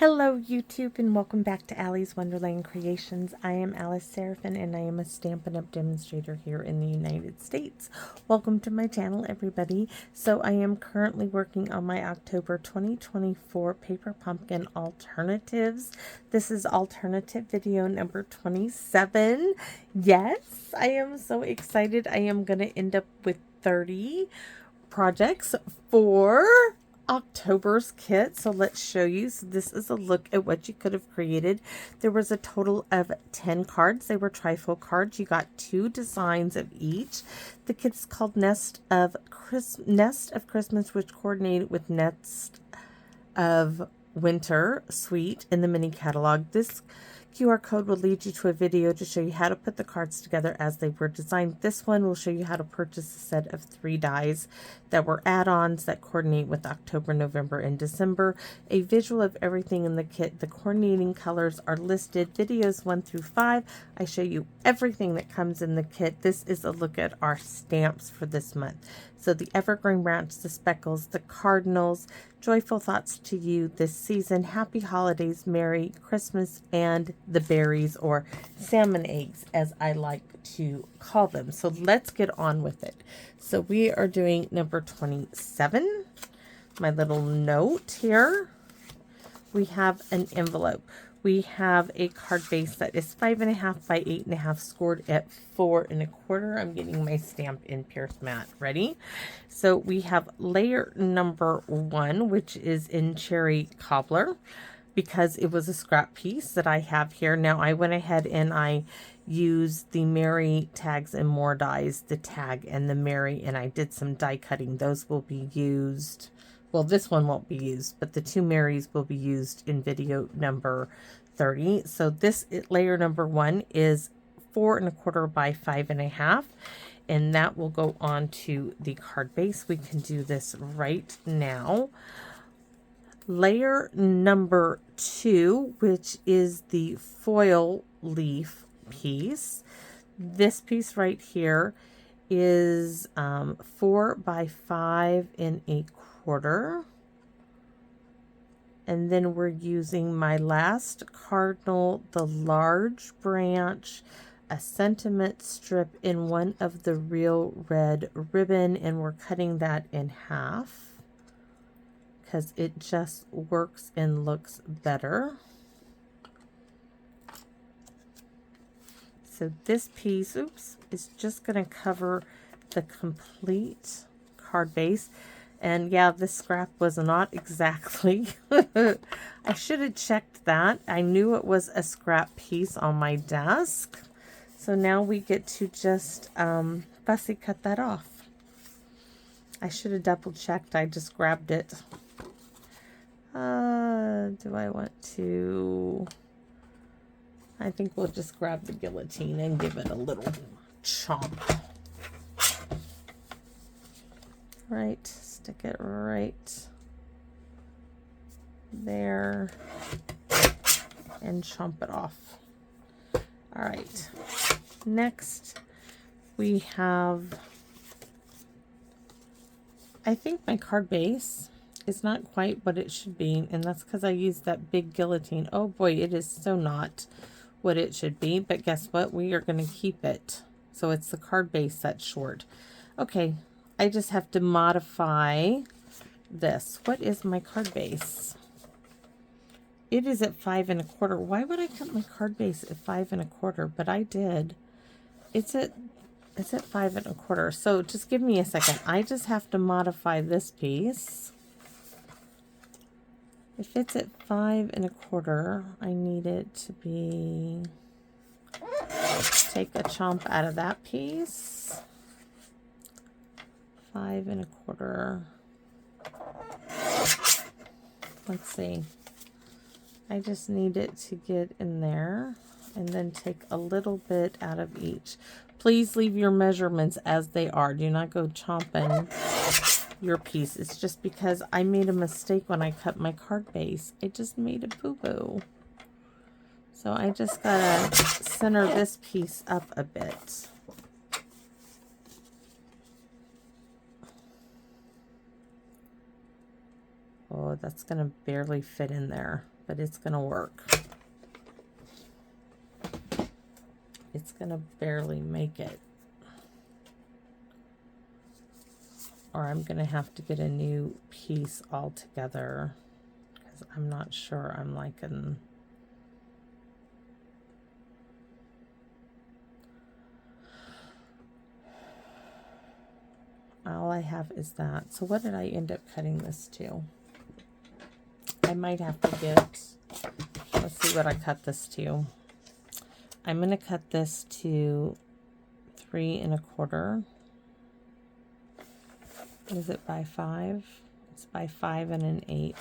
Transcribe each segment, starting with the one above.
Hello YouTube and welcome back to Allie's Wonderland Creations. I am Alice Seraphin and I am a Stampin' Up! Demonstrator here in the United States. Welcome to my channel everybody. So I am currently working on my October 2024 Paper Pumpkin Alternatives. This is alternative video number 27. Yes, I am so excited. I am going to end up with 30 projects for October's kit. So let's show you. So this is a look at what you could have created. There was a total of 10 cards. They were trifold cards. You got 2 designs of each. The kit is called Nest of Christmas, which coordinated with Nest of Winter Suite in the mini catalog. This QR code will lead you to a video to show you how to put the cards together as they were designed. This one will show you how to purchase a set of 3 dies that were add-ons that coordinate with October, November, and December. A visual of everything in the kit. The coordinating colors are listed. Videos 1 through 5. I show you everything that comes in the kit. This is a look at our stamps for this month. So the evergreen branch, the speckles, the cardinals, joyful thoughts to you this season, happy holidays, Merry Christmas, and the berries, or salmon eggs as I like to call them. So let's get on with it. So we are doing number 27. My little note here. We have an envelope. We have a card base that is 5.5 by 8.5, scored at 4 1/4. I'm getting my stamp in Pierce Matte ready. So we have layer number 1, which is in Cherry Cobbler, because it was a scrap piece that I have here. Now I went ahead and I used the Mary tags and more dies, the tag and the Mary, and I did some die cutting. Those will be used. Well, this one won't be used, but the 2 Marys will be used in video number 30. So this layer number 1 is 4 1/4 by 5.5, and that will go on to the card base. We can do this right now. Layer number 2, which is the foil leaf piece. This piece right here is 4 by 5 1/4. And then we're using my last cardinal, the large branch, a sentiment strip in one of the real red ribbon, and we're cutting that in half because it just works and looks better. So this piece, oops, is just going to cover the complete card base. And yeah, this scrap was not exactly, I should have checked that. I knew it was a scrap piece on my desk. So now we get to just fussy cut that off. I should have double checked. I just grabbed it. Do I want to? I think we'll just grab the guillotine and give it a little chomp. Right, stick it right there and chomp it off. All right, next we have, I think my card base is not quite what it should be, and that's because I used that big guillotine. Oh boy, it is so not what it should be, but guess what? We are going to keep it. So it's the card base that's short. Okay, I just have to modify this. What is my card base? It is at 5 1/4. Why would I cut my card base at 5 1/4? But I did. It's at 5 1/4. So just give me a second. I just have to modify this piece. If it's at 5 1/4, I need it to be, take a chomp out of that piece. 5 1/4. Let's see. I just need it to get in there, and then take a little bit out of each. Please leave your measurements as they are. Do not go chomping your piece. It's just because I made a mistake when I cut my card base. I just made a boo-boo. So I just gotta center this piece up a bit. Oh, that's gonna barely fit in there. but it's going to work. It's going to barely make it. Or I'm going to have to get a new piece altogether, because I'm not sure I'm liking. All I have is that. So what did I end up cutting this to? I might have to get, let's see what I cut this to. I'm going to cut this to 3 1/4. Is it by 5? It's by 5 1/8.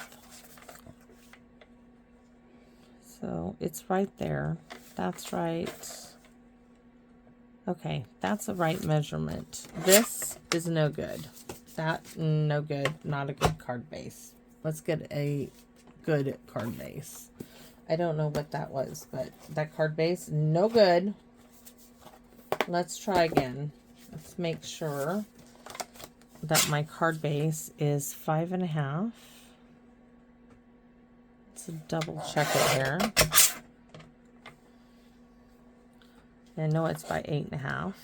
So it's right there. That's right. Okay, that's the right measurement. This is no good. That, no good. Not a good card base. Let's get a good card base. I don't know what that was, but that card base, no good. Let's try again. Let's make sure that my card base is 5 1/2. Let's double check it here. I know it's by 8 1/2.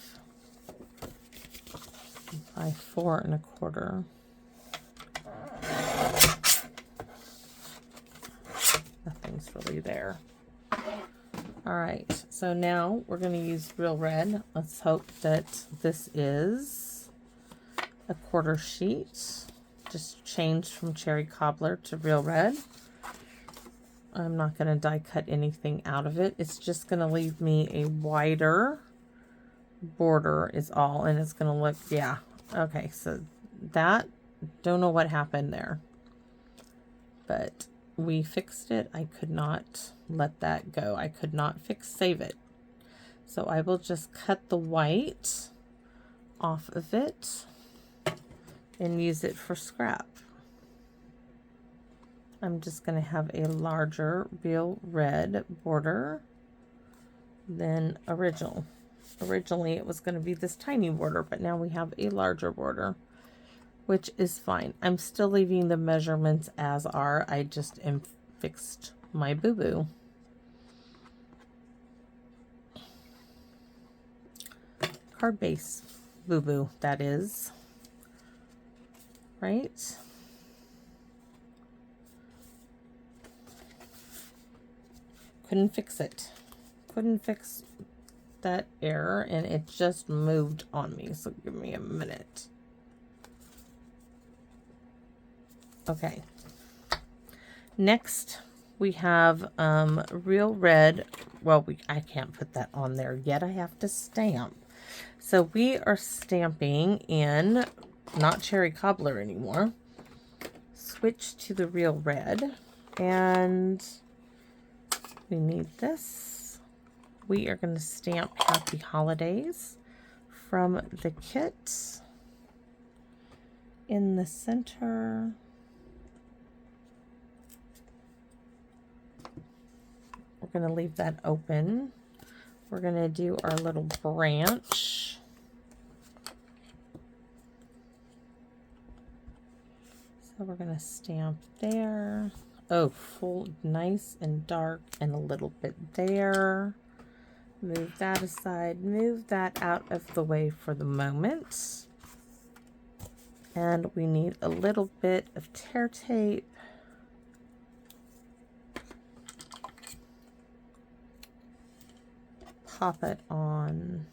By 4 1/4. Nothing's really there. All right, so now we're going to use Real Red. Let's hope that this is a 1/4 sheet. Just changed from Cherry Cobbler to Real Red. I'm not going to die cut anything out of it. It's just going to leave me a wider border is all, and it's going to look, yeah. Okay, so that, don't know what happened there, but we fixed it. I could not let that go. I could not save it. So I will just cut the white off of it and use it for scrap. I'm just going to have a larger Real Red border than original. Originally it was going to be this tiny border, but now we have a larger border, which is fine. I'm still leaving the measurements as are. I just fixed my boo-boo. Card base boo-boo, that is. Right? Couldn't fix it. Couldn't fix that error, and it just moved on me. So give me a minute. Okay. Next, we have Real Red. Well, I can't put that on there yet. I have to stamp. So we are stamping in, not Cherry Cobbler anymore. Switch to the Real Red, and we need this. We are going to stamp Happy Holidays from the kit in the center. We're going to leave that open. We're going to do our little branch. So we're going to stamp there. Oh, full, nice and dark, and a little bit there. Move that aside. Move that out of the way for the moment. And we need a little bit of tear tape. Pop it on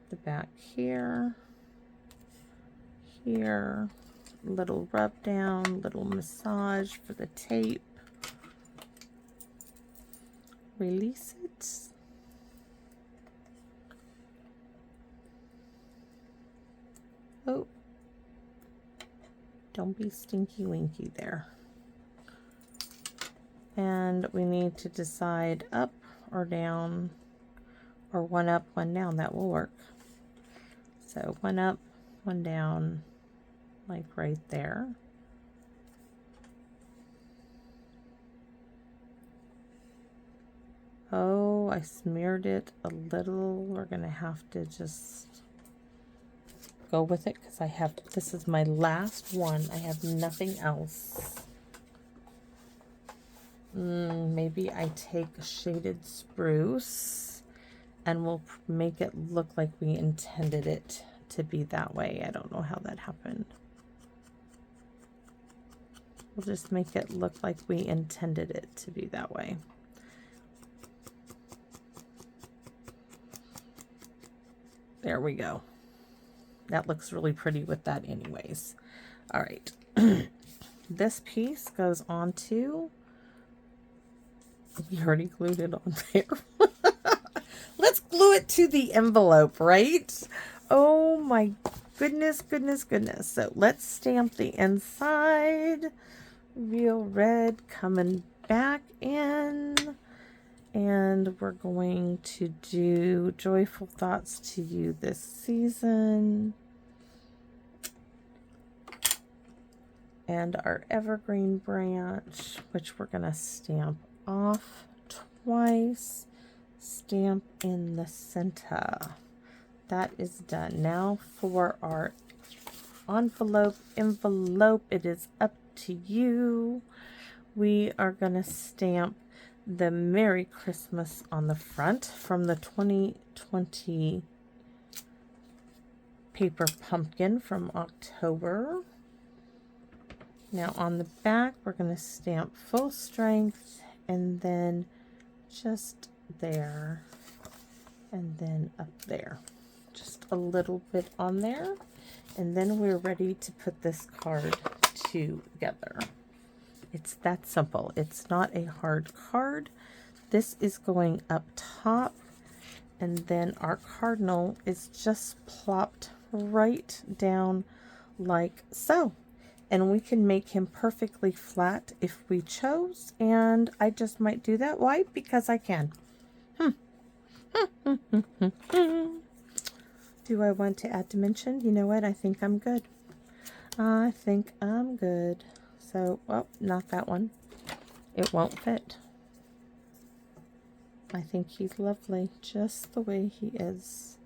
the back here. Here. Little rub down, little massage for the tape. Release it. Oh, don't be stinky winky there. And we need to decide up or down, or one up, one down. That will work. So one up, one down, like right there. Oh, I smeared it a little. We're gonna have to just go with it because I have, this is my last one. I have nothing else. Maybe I take shaded spruce and we'll make it look like we intended it to be that way. I don't know how that happened. We'll just make it look like we intended it to be that way. There we go. That looks really pretty with that anyways. All right. This piece goes onto, we already glued it on there. Let's glue it to the envelope, right? Oh my goodness, goodness, goodness. So let's stamp the inside. Real red coming back in. And we're going to do Joyful Thoughts to You this season. And our evergreen branch, which we're going to stamp off twice. Stamp in the center. That is done. Now for our envelope, it is up to you. We are going to stamp the Merry Christmas on the front from the 2020 paper pumpkin from October. Now on the back, we're going to stamp full strength and then just there and then up there. Just a little bit on there. And then we're ready to put this card together. It's that simple. It's not a hard card. This is going up top, and then our cardinal is just plopped right down like so. And we can make him perfectly flat if we chose, and I just might do that. Why? Because I can. Do I want to add dimension? You know what? I think I'm good. I think I'm good. So, well, not that one. It won't fit. I think he's lovely just the way he is.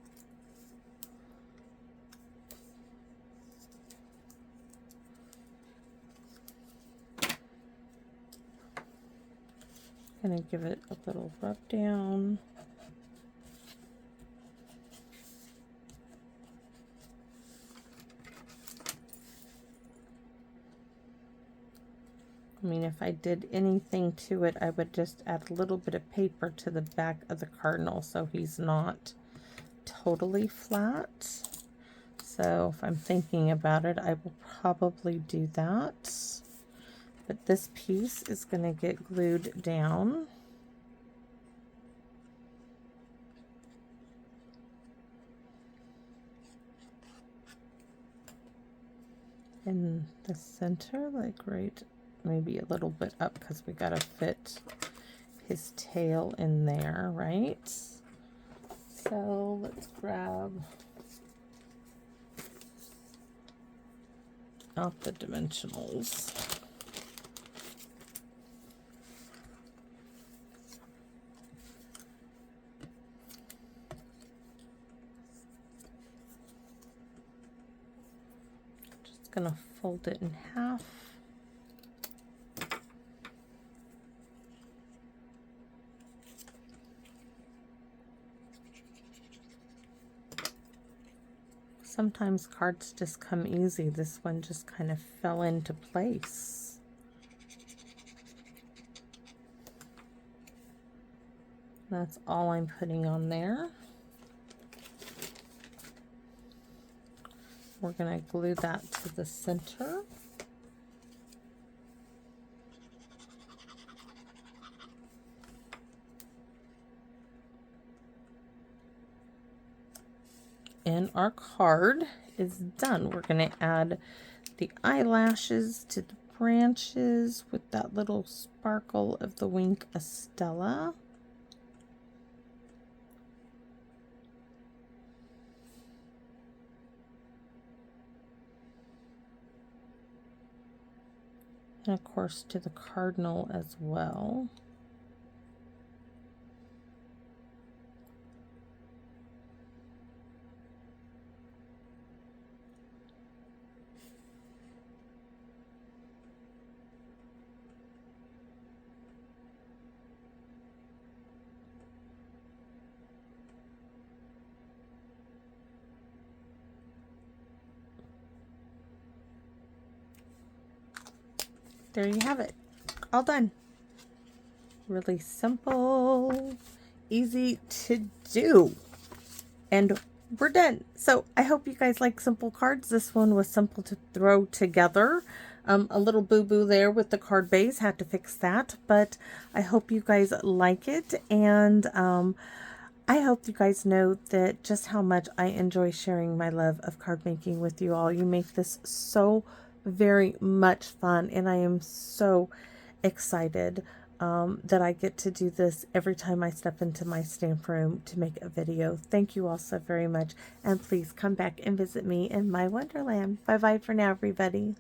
Gonna give it a little rub down. I mean, if I did anything to it, I would just add a little bit of paper to the back of the cardinal so he's not totally flat. So if I'm thinking about it, I will probably do that. But this piece is going to get glued down. In the center, like right, maybe a little bit up because we got to fit his tail in there, right? So let's grab out the dimensionals. Just gonna fold it in half. Sometimes cards just come easy. This one just kind of fell into place. That's all I'm putting on there. We're going to glue that to the center. And our card is done. We're going to add the eyelashes to the branches with that little sparkle of the Wink Estella. And of course to the cardinal as well. there you have it. All done. Really simple, easy to do. And we're done. So I hope you guys like simple cards. This one was simple to throw together. A little boo-boo there with the card base. Had to fix that. But I hope you guys like it. And I hope you guys know that just how much I enjoy sharing my love of card making with you all. You make this so very much fun. And I am so excited that I get to do this every time I step into my stamp room to make a video. Thank you all so very much. And please come back and visit me in my wonderland. Bye-bye for now, everybody.